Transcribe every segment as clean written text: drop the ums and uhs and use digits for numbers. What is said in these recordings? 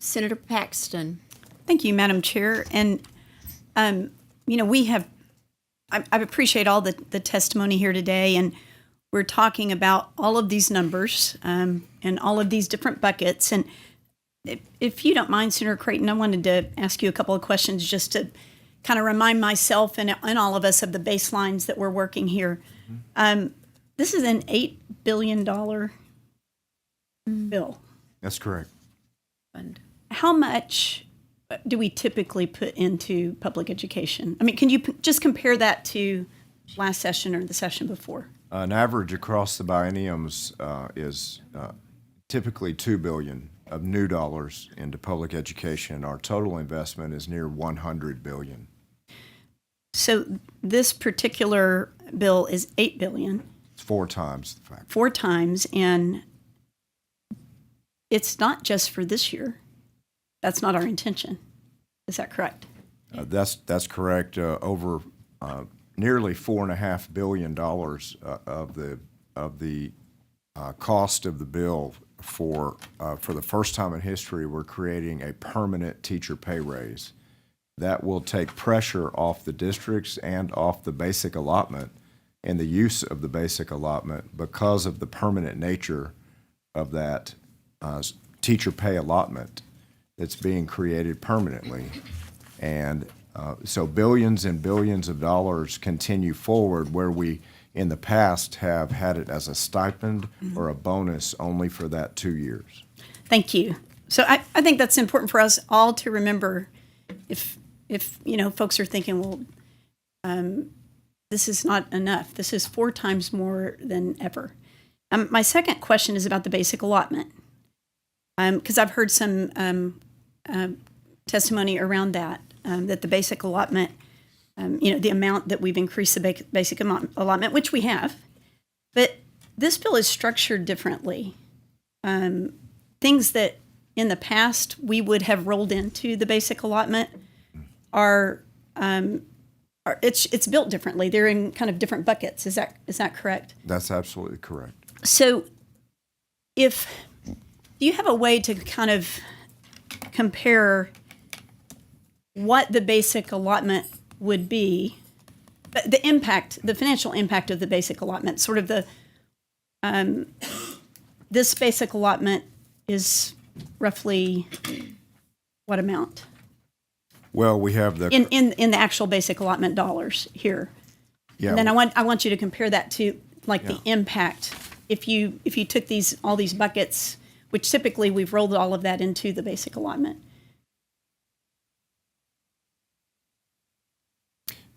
Senator Paxton. Thank you, Madam Chair. And, I appreciate all the testimony here today, and we're talking about all of these numbers and all of these different buckets. And if you don't mind, Senator Creighton, I wanted to ask you a couple of questions just to kind of remind myself and all of us of the baselines that we're working here. This is an $8 billion bill. That's correct. Fund. How much do we typically put into public education? I mean, can you just compare that to last session or the session before? An average across the bienniums is typically $2 billion of new dollars into public education. Our total investment is near $100 billion. So this particular bill is $8 billion. It's 4 times the fact. 4 times, and it's not just for this year. That's not our intention. Is that correct? That's correct. Over nearly $4.5 billion of the cost of the bill for the first time in history, we're creating a permanent teacher pay raise that will take pressure off the districts and off the basic allotment and the use of the basic allotment because of the permanent nature of that teacher pay allotment that's being created permanently. And so billions and billions of dollars continue forward where we in the past have had it as a stipend or a bonus only for that 2 years. Thank you. So I think that's important for us all to remember if folks are thinking, well, this is not enough. This is 4 times more than ever. My second question is about the basic allotment, because I've heard some testimony around that the basic allotment, the amount that we've increased the basic allotment, which we have, but this bill is structured differently. Things that in the past we would have rolled into the basic allotment are it's built differently. They're in kind of different buckets. Is that correct? That's absolutely correct. So do you have a way to kind of compare what the basic allotment would be, the financial impact of the basic allotment, sort of this basic allotment is roughly what amount? Well, we have the in the actual basic allotment dollars here. Yeah. And then I want you to compare that to the impact if you took all these buckets, which typically we've rolled all of that into the basic allotment.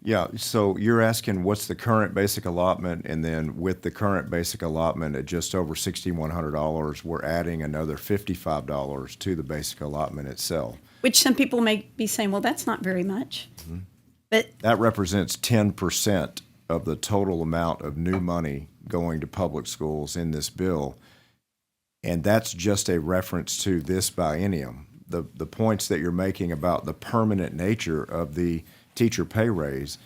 Yeah, so you're asking what's the current basic allotment, and then with the current basic allotment at just over $6,100, we're adding another $55 to the basic allotment itself. Which some people may be saying, well, that's not very much. Mm-hmm. But that represents 10% of the total amount of new money going to public schools in this bill, and that's just a reference to this biennium. The points that you're making about the permanent nature of the teacher pay raise,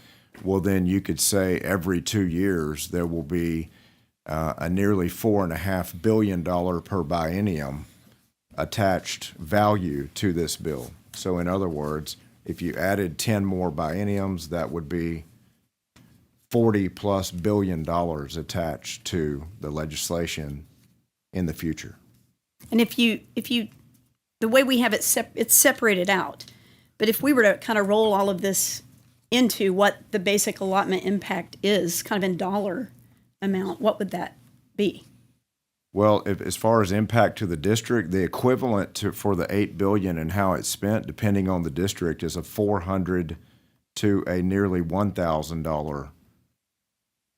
well, then you could say every 2 years there will be a nearly $4.5 billion per biennium attached value to this bill. So in other words, if you added 10 more bienniums, that would be $40+ billion attached to the legislation in the future. And if you the way we have it, it's separated out. But if we were to kind of roll all of this into what the basic allotment impact is, kind of in dollar amount, what would that be? Well, as far as impact to the district, the equivalent for the $8 billion and how it's spent, depending on the district, is a $400 to a nearly $1,000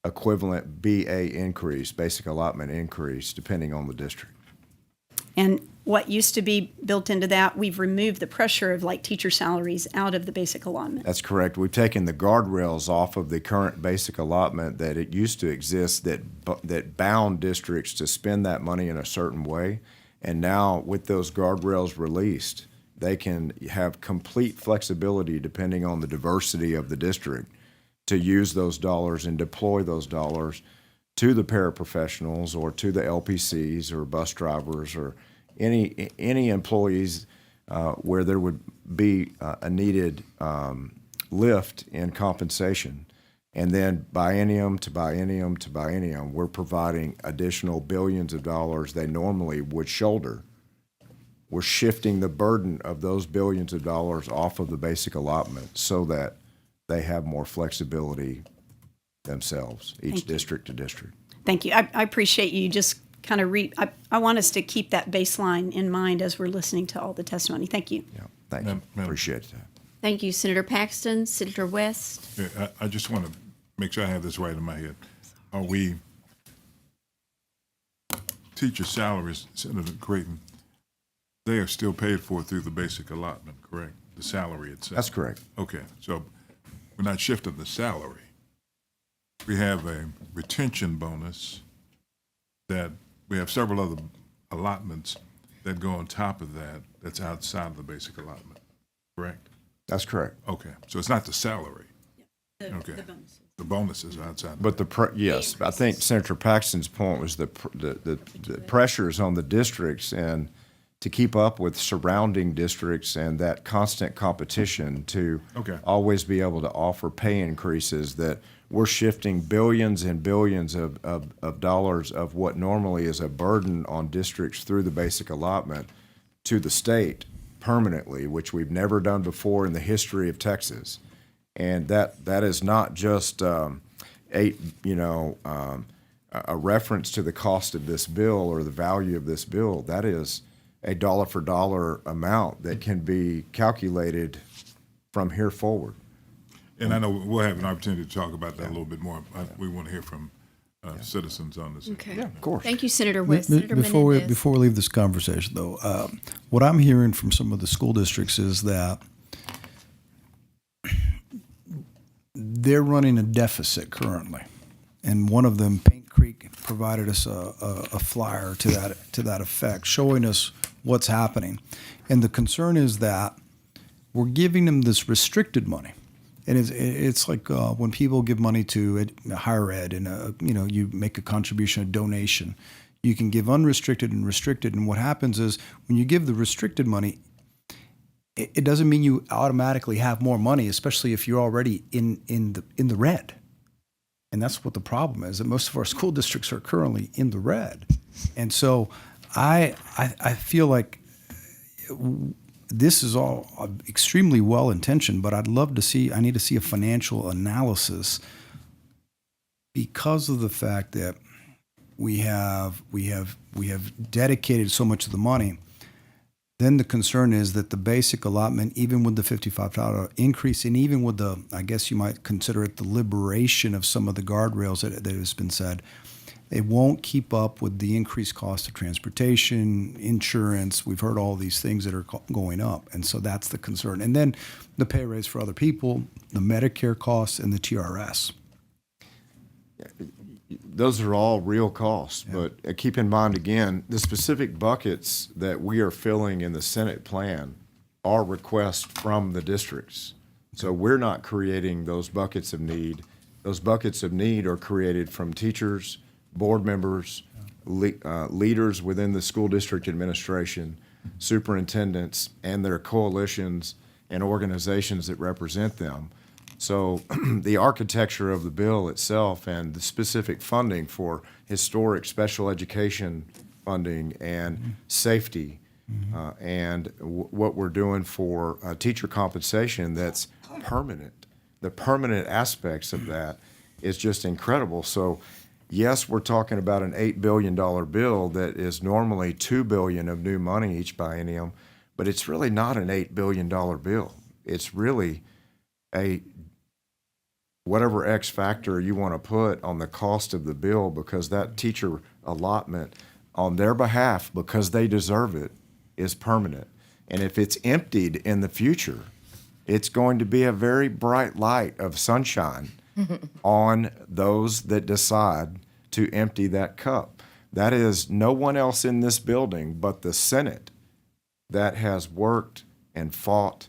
equivalent BA increase, basic allotment increase, depending on the district. And what used to be built into that, we've removed the pressure of teacher salaries out of the basic allotment. That's correct. We've taken the guardrails off of the current basic allotment that it used to exist that bound districts to spend that money in a certain way. And now with those guardrails released, they can have complete flexibility depending on the diversity of the district to use those dollars and deploy those dollars to the paraprofessionals or to the LPCs or bus drivers or any employees where there would be a needed lift in compensation. And then biennium to biennium to biennium, we're providing additional billions of dollars they normally would shoulder. We're shifting the burden of those billions of dollars off of the basic allotment so that they have more flexibility themselves, each district to district. Thank you. I appreciate you just kind of I want us to keep that baseline in mind as we're listening to all the testimony. Thank you. Yeah, thank you. Appreciate that. Thank you, Senator Paxton. Senator West. Yeah, I just want to make sure I have this right in my head. Are we teacher salaries, Senator Creighton, they are still paid for through the basic allotment, correct? The salary itself? That's correct. Okay, so we're not shifting the salary. We have a retention bonus that we have several other allotments that go on top of that that's outside of the basic allotment, correct? That's correct. Okay, so it's not the salary. Okay. The bonuses are outside. But yes, I think Senator Paxton's point was the pressures on the districts and to keep up with surrounding districts and that constant competition to always be able to offer pay increases, that we're shifting billions and billions of dollars of what normally is a burden on districts through the basic allotment to the state permanently, which we've never done before in the history of Texas. And that is not just a reference to the cost of this bill or the value of this bill. That is a dollar for dollar amount that can be calculated from here forward. And I know we'll have an opportunity to talk about that a little bit more. We want to hear from citizens on this. Okay. Yeah, of course. Thank you, Senator West. Senator Before Menendez. we leave this conversation, though, what I'm hearing from some of the school districts is that they're running a deficit currently, and one of them, Paint Creek, provided us a flyer to that effect, showing us what's happening. And the concern is that we're giving them this restricted money. And it's like when people give money to higher ed, and you make a contribution, a donation. You can give unrestricted and restricted, and what happens is when you give the restricted money, it doesn't mean you automatically have more money, especially if you're already in the red. And that's what the problem is, that most of our school districts are currently in the red. And so I feel like this is all extremely well intentioned, but I need to see a financial analysis because of the fact that we have dedicated so much of the money. Then the concern is that the basic allotment, even with the $55 increase, and even with the, I guess you might consider it the liberation of some of the guardrails that has been said, it won't keep up with the increased cost of transportation, insurance. We've heard all these things that are going up. And so that's the concern. And then the pay raise for other people, the Medicare costs, and the TRS. Those are all real costs, but keep in mind, again, the specific buckets that we are filling in the Senate plan are requests from the districts. So we're not creating those buckets of need. Those buckets of need are created from teachers, board members, leaders within the school district administration, superintendents, and their coalitions and organizations that represent them. So the architecture of the bill itself and the specific funding for historic special education funding and safety and what we're doing for teacher compensation that's permanent, the permanent aspects of that is just incredible. So yes, we're talking about an $8 billion bill that is normally $2 billion of new money each biennium, but it's really not an $8 billion bill. It's really a whatever X factor you want to put on the cost of the bill, because that teacher allotment on their behalf, because they deserve it, is permanent. And if it's emptied in the future, it's going to be a very bright light of sunshine on those that decide to empty that cup. That is no one else in this building but the Senate that has worked and fought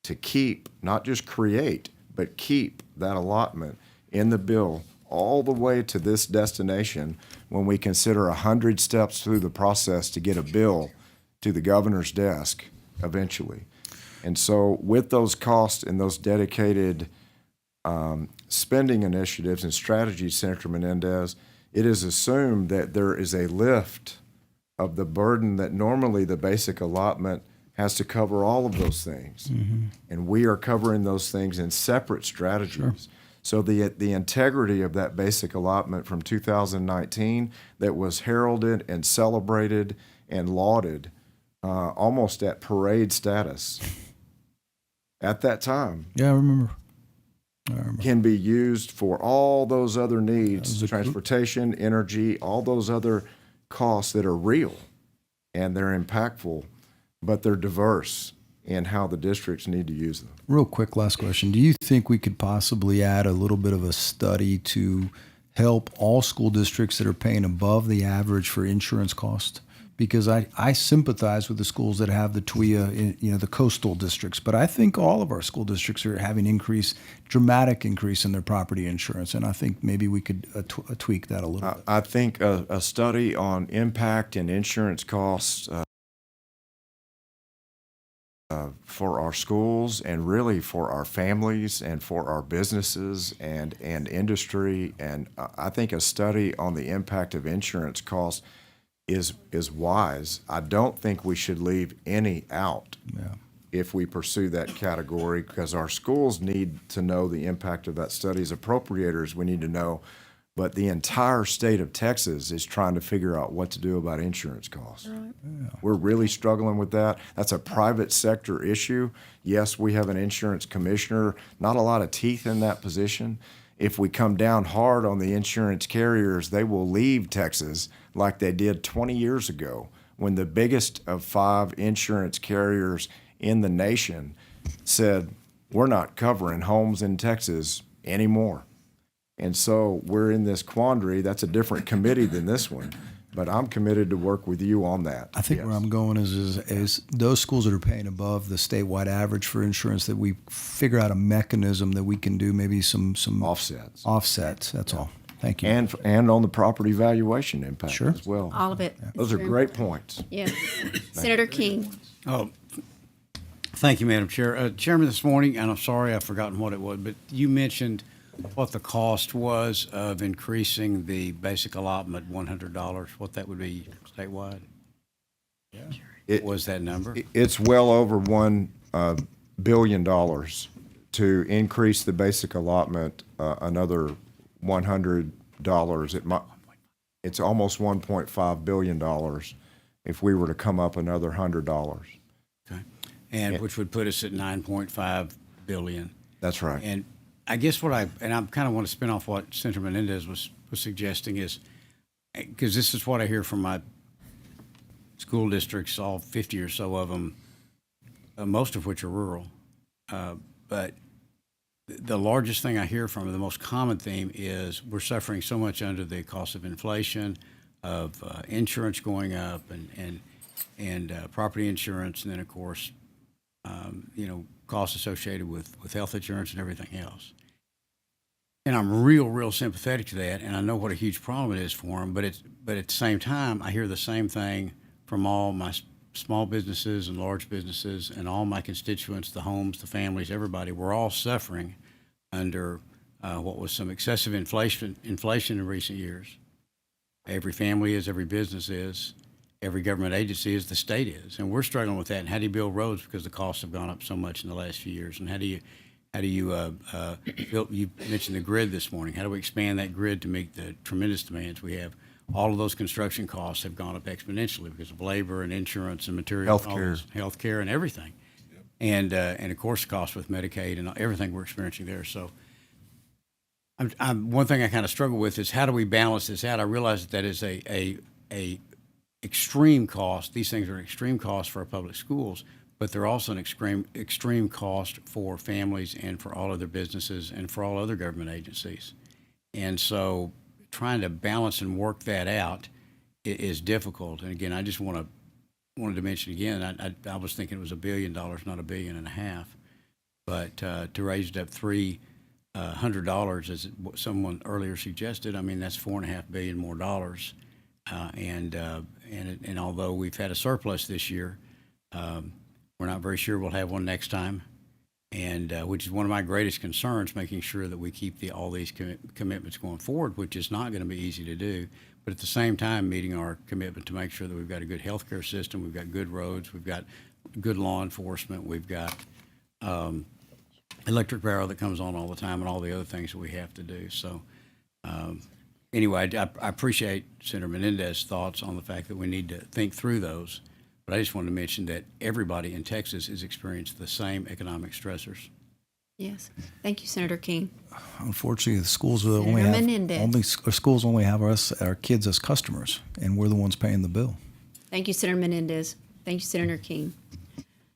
to keep, not just create, but keep that allotment in the bill all the way to this destination when we consider 100 steps through the process to get a bill to the governor's desk eventually. And so with those costs and those dedicated spending initiatives and strategies, Senator Menendez, it is assumed that there is a lift of the burden that normally the basic allotment has to cover all of those things. And we are covering those things in separate strategies. So the integrity of that basic allotment from 2019 that was heralded and celebrated and lauded almost at parade status at that time Yeah, I remember. can be used for all those other needs, transportation, energy, all those other costs that are real and they're impactful, but they're diverse in how the districts need to use them. Real quick, last question. Do you think we could possibly add a little bit of a study to help all school districts that are paying above the average for insurance cost? Because I sympathize with the schools that have the TWIA, the coastal districts, but I think all of our school districts are having dramatic increase in their property insurance, and I think maybe we could tweak that a little bit. I think a study on impact and insurance costs for our schools and really for our families and for our businesses and industry, and I think a study on the impact of insurance costs is wise. I don't think we should leave any out if we pursue that category, because our schools need to know the impact of that study. As appropriators, we need to know, but the entire state of Texas is trying to figure out what to do about insurance costs. We're really struggling with that. That's a private sector issue. Yes, we have an insurance commissioner, not a lot of teeth in that position. If we come down hard on the insurance carriers, they will leave Texas like they did 20 years ago when the biggest of 5 insurance carriers in the nation said, we're not covering homes in Texas anymore. And so we're in this quandary. That's a different committee than this one, but I'm committed to work with you on that. I think where I'm going is those schools that are paying above the statewide average for insurance, that we figure out a mechanism that we can do maybe some Offsets. Offsets. That's all. Thank you. And on the property valuation impact Sure. as well. All of it. Those are great points. Yeah. Senator King. Oh, thank you, Madam Chair. Chairman, this morning, and I'm sorry I've forgotten what it was, but you mentioned what the cost was of increasing the basic allotment $100, what that would be statewide. What was that number? It's well over $1 billion to increase the basic allotment another $100. It's almost $1.5 billion if we were to come up another $100. Okay. And which would put us at $9.5 billion. That's right. And I guess I kind of want to spin off what Senator Menendez was suggesting is, because this is what I hear from my school districts, all 50 or so of them, most of which are rural. But the largest thing I hear from, the most common theme is we're suffering so much under the cost of inflation, of insurance going up, and property insurance, and then of course, costs associated with health insurance and everything else. And I'm real sympathetic to that, and I know what a huge problem it is for them. But at the same time, I hear the same thing from all my small businesses and large businesses and all my constituents, the homes, the families, everybody. We're all suffering under what was some excessive inflation in recent years. Every family is, every business is, every government agency is, the state is, and we're struggling with that. And how do you build roads because the costs have gone up so much in the last few years? And how do you build, you mentioned the grid this morning. How do we expand that grid to meet the tremendous demands we have? All of those construction costs have gone up exponentially because of labor and insurance and material, healthcare and everything, and of course the cost with Medicaid and everything we're experiencing there. So, one thing I kind of struggle with is how do we balance this out? I realize that is a extreme cost. These things are an extreme cost for our public schools, but they're also an extreme cost for families and for all other businesses and for all other government agencies. And so trying to balance and work that out is difficult. And again, I just wanted to mention again, I was thinking it was $1 billion, not $1.5 billion. But to raise it up $300, as someone earlier suggested, I mean, that's $4.5 billion more dollars. And although we've had a surplus this year, We're not very sure we'll have one next time, and which is one of my greatest concerns, making sure that we keep all these commitments going forward, which is not going to be easy to do. But at the same time, meeting our commitment to make sure that we've got a good healthcare system, we've got good roads, we've got good law enforcement, we've got electric power that comes on all the time, and all the other things that we have to do. So anyway, I appreciate Senator Menendez's thoughts on the fact that we need to think through those. But I just wanted to mention that everybody in Texas is experiencing the same economic stressors. Yes. Thank you, Senator King. Unfortunately, the schools will Senator only have Menendez. schools only have our kids as customers, and we're the ones paying the bill. Thank you, Senator Menendez. Thank you, Senator King.